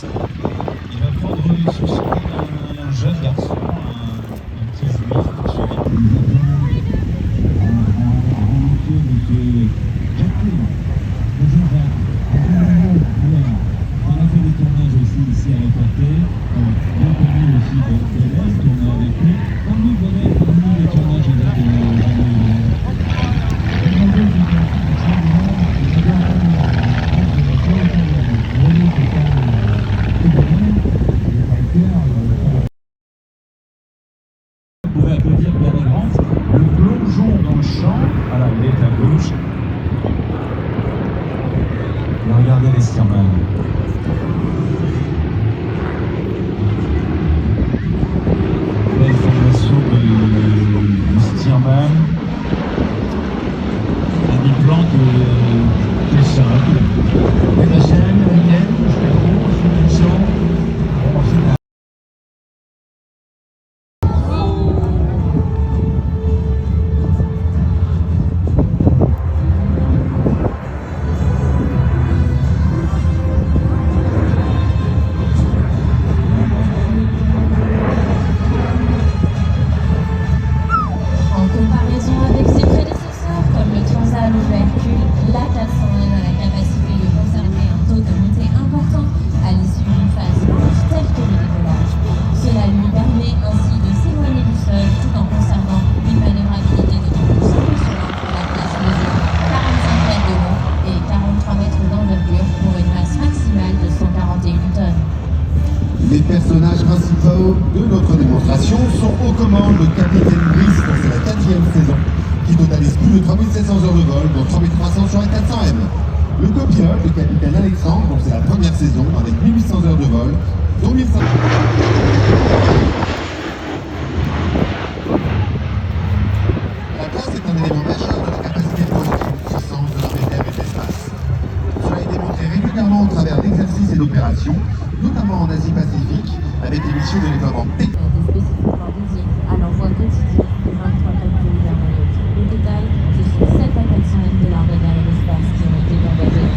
Il va prendre sous son aile un jeune garçon, un petit juif poursuivi. Monsieur Jacqueline. Bonjour Jacques. Alors, on a fait des tournages aussi ici à la Ferté. Bien connu aussi Bélèze, tourné avec lui. Parmi Bélèze, parmi les tournages avec Vous pouvez applaudir bien et grand. Nous plongeons dans le champ. Voilà, il est à gauche. Et regardez les Stearman. Belle formation de Stearman. Un biplan de Charles. Et la chaîne, Les personnages principaux de notre démonstration sont aux commandes le capitaine Brice, c'est la 4e saison, qui totalise plus de 3700 heures de vol, dont 3300 sur la 400M. Le copilote, le capitaine Alexandre, dont c'est la première saison, avec 1800 heures de vol, dont 1500... La classe est un élément majeur de la capacité productive puissance de l'armée d'air et de l'espace. Cela est démontré régulièrement au travers d'exercices et d'opérations, notamment en Asie-Pacifique, avec les missions de déploiement technique. Spécifiquement dédiées à l'envoi quotidien de 23 capitaux vers Mayotte. Au total, ce sont 7 A400M de l'armée d'air et de l'espace qui ont été engagés.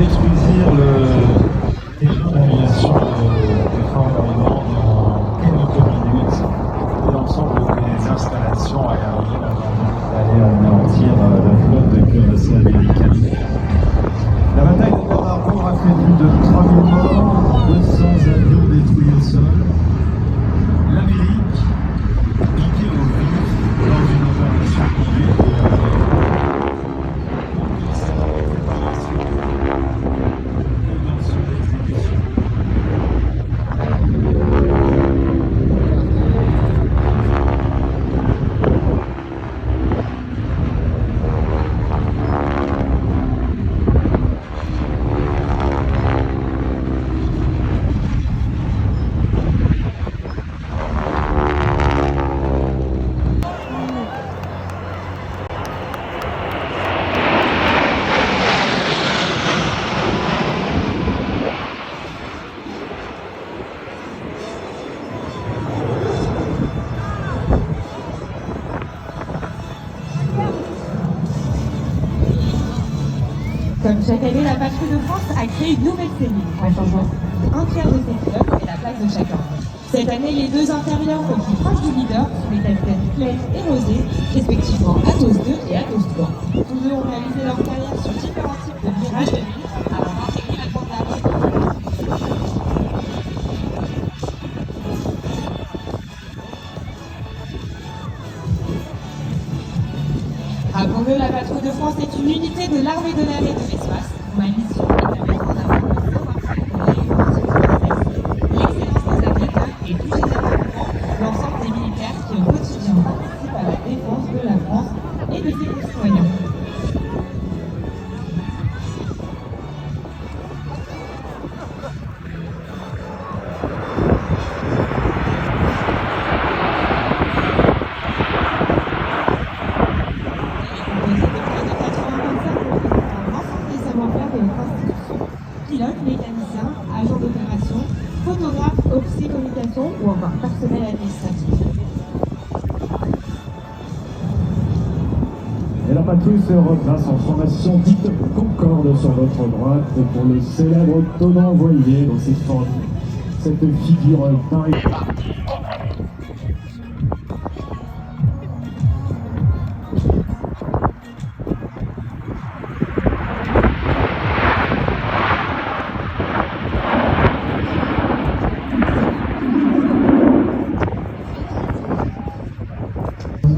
détruisir le terrain d'aviation de Fort Normand dans quelques minutes et l'ensemble des installations aériennes avant d'aller anéantir la flotte de cuirassés américains. La bataille de Pearl Harbor a fait plus de 3000 morts, 200 avions détruits au sol. L'Amérique, piquée au vif dans une opération privée Comme chaque année, la Patrouille de France a créé une nouvelle cellule en changeant un tiers de ses pilotes et la place de chacun. Cette année, les deux intérieurs les plus proches du leader sont les capitaines Claire et Rosé, respectivement Athos 2 et Athos 3. Tous deux ont réalisé leur carrière sur différents types de virages de ville avant d'intégrer la Grande Armée. Rappelons-le, la Patrouille de France est une unité de l'armée de l'air et de l'espace dont la mission est de mettre en avant le savoir-faire de l'excellence des Américains et plus généralement l'ensemble des militaires qui au quotidien participent à la défense de la France et de ses concitoyens. Pilote, mécanicien, agent d'opération, photographe, officier communication ou encore personnel administratif. Et la patrouille se replace en formation dite Concorde sur votre droite pour le célèbre tonneau envoyé dans cette figure pareille.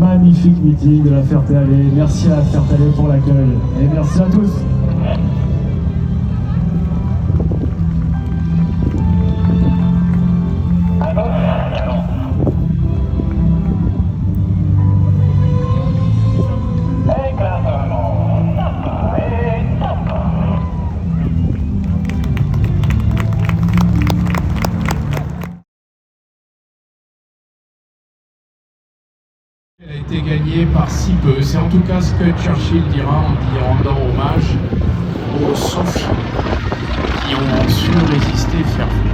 Magnifique meeting de la Ferté-Alais. Merci à la Ferté-Alais pour l'accueil et merci à tous. Elle a été gagnée par si peu. C'est en tout cas ce que Churchill dira en y rendant hommage aux sauve qui ont su résister et faire feu.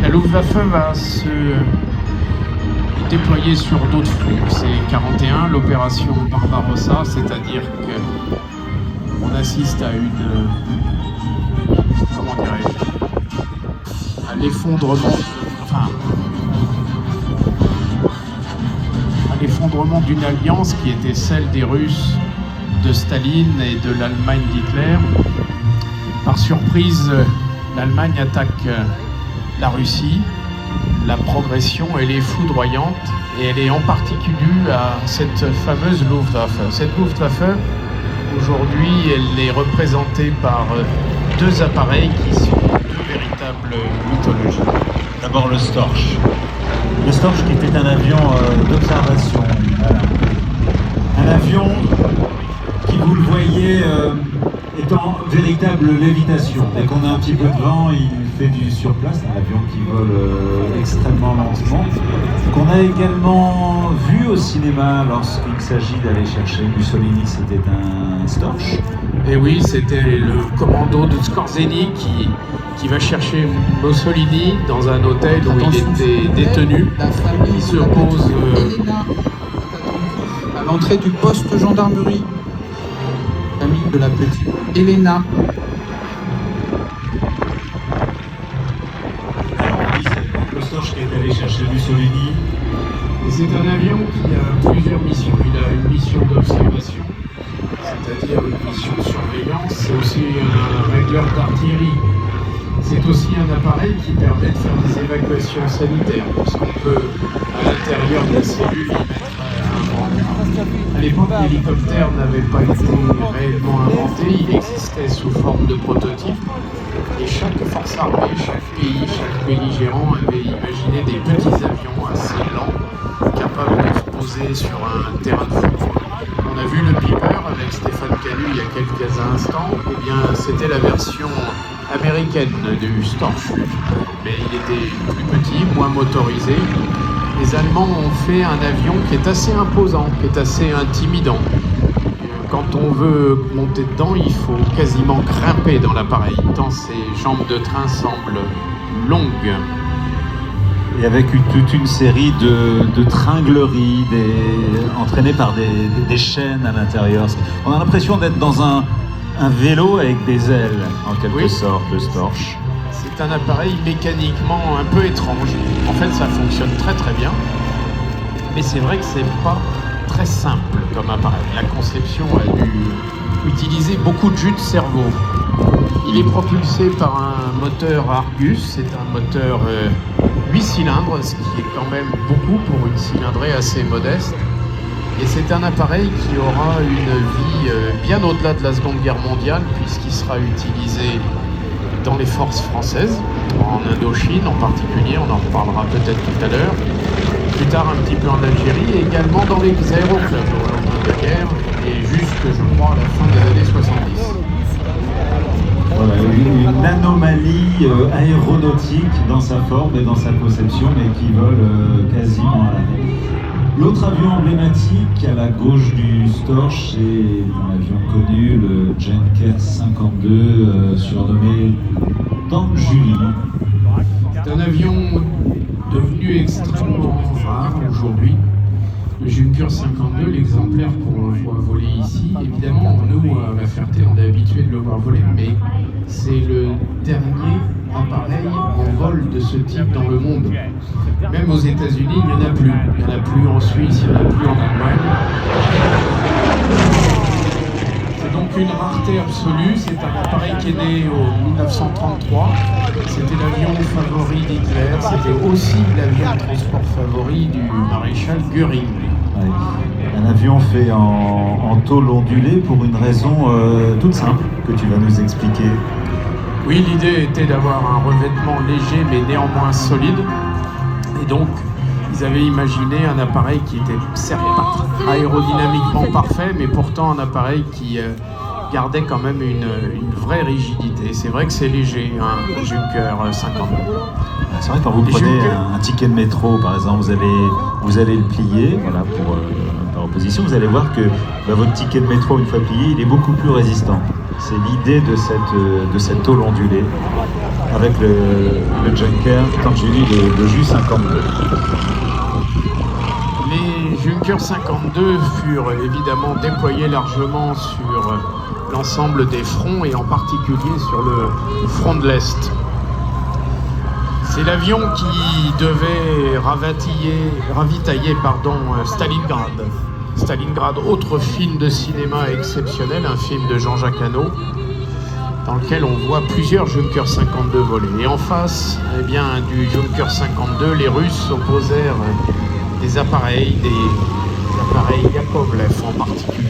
La Luftwaffe va se déployer sur d'autres flux. C'est 41, l'opération Barbarossa, c'est-à-dire qu'on assiste à une... comment dirais-je, à l'effondrement... l'effondrement d'une alliance qui était celle des Russes, de Staline et de l'Allemagne d'Hitler. Par surprise, l'Allemagne attaque la Russie. La progression, elle est foudroyante et elle est en particulier due à cette fameuse Luftwaffe. Cette Luftwaffe, aujourd'hui, elle est représentée par deux appareils qui sont deux véritables mythologies. D'abord le Storch. Le Storch qui était un avion d'observation. Un avion qui, vous le voyez, est en véritable lévitation. Dès qu'on a un petit peu de vent, il fait du surplace. Un avion qui vole extrêmement lentement. Qu'on a également vu au cinéma lorsqu'il s'agit d'aller chercher Mussolini, c'était un Storch. Et oui, c'était le commando de Scorzeni qui va chercher Mussolini dans un hôtel où il était détenu. La famille se pose Elena, à l'entrée du poste gendarmerie. La famille de la petite Elena. Mussolini. Et c'est un avion qui a plusieurs missions. Il a une mission d'observation, c'est-à-dire une mission de surveillance. C'est aussi un régleur d'artillerie. C'est aussi un appareil qui permet de faire des évacuations sanitaires, puisqu'on peut, à l'intérieur de la cellule, y mettre un brancard. À l'époque, l'hélicoptère n'avait pas été réellement inventé, il existait sous forme de prototype. Et chaque force armée, chaque pays, chaque belligérant avait imaginé des petits avions assez lents, capables de se poser sur un terrain de foot. On a vu le Piper avec Stéphane Canu il y a quelques instants. Eh bien, c'était la version américaine du Storch, mais il était plus petit, moins motorisé. Les Allemands ont fait un avion qui est assez imposant, qui est assez intimidant. Quand on veut monter dedans, il faut quasiment grimper dans l'appareil, tant ses jambes de train semblent longues. Et avec toute une série de tringleries, entraînées par des chaînes à l'intérieur. On a l'impression d'être dans un vélo avec des ailes, en quelque sorte, le Storch. C'est un appareil mécaniquement un peu étrange. En fait, ça fonctionne très très bien, mais c'est vrai que c'est pas très simple comme appareil. La conception a dû utiliser beaucoup de jus de cerveau. Il est propulsé par un moteur Argus, c'est un moteur 8 cylindres, ce qui est quand même beaucoup pour une cylindrée assez modeste. Et c'est un appareil qui aura une vie bien au-delà de la Seconde Guerre mondiale, puisqu'il sera utilisé dans les forces françaises, en Indochine en particulier, on en reparlera peut-être tout à l'heure. Plus tard un petit peu en Algérie et également dans les aéroclubs au lendemain de la guerre et jusque, je crois, à la fin des années 70. Voilà, une anomalie aéronautique dans sa forme et dans sa conception, mais qui vole quasiment à l'année. L'autre avion emblématique à la gauche du Storch, c'est un avion connu, le Junkers 52, surnommé Tante Julie. C'est un avion devenu extrêmement rare aujourd'hui. Le Junkers 52, l'exemplaire qu'on voit voler ici, évidemment, nous, à La Ferté, on est habitué de le voir voler, mais c'est le dernier appareil en vol de ce type dans le monde. Même aux États-Unis, il n'y en a plus. Il n'y en a plus en Suisse, il n'y en a plus en Allemagne. C'est donc une rareté absolue. C'est un appareil qui est né en 1933. C'était l'avion favori d'Hitler. C'était aussi l'avion de transport favori du maréchal Göring. Ouais. Un avion fait en tôle ondulée pour une raison toute simple que tu vas nous expliquer. Oui, l'idée était d'avoir un revêtement léger mais néanmoins solide. Et donc, ils avaient imaginé un appareil qui était certes pas aérodynamiquement parfait, mais pourtant un appareil qui gardait quand même une vraie rigidité. C'est vrai que c'est léger, un Junker 52. C'est vrai, quand vous prenez un ticket de métro, par exemple, vous allez le plier, voilà, par opposition, vous allez voir que votre ticket de métro, une fois plié, il est beaucoup plus résistant. C'est l'idée de cette tôle ondulée avec le Junker Tante Julie de Ju 52. Les Junkers 52 furent évidemment déployés largement sur l'ensemble des fronts et en particulier sur le front de l'Est. C'est l'avion qui devait ravitailler Stalingrad. Stalingrad, autre film de cinéma exceptionnel, un film de Jean-Jacques Hano, dans lequel on voit plusieurs Junkers 52 voler. Et en face, eh bien, du Junker 52, les Russes opposèrent des appareils Yakovlev en particulier.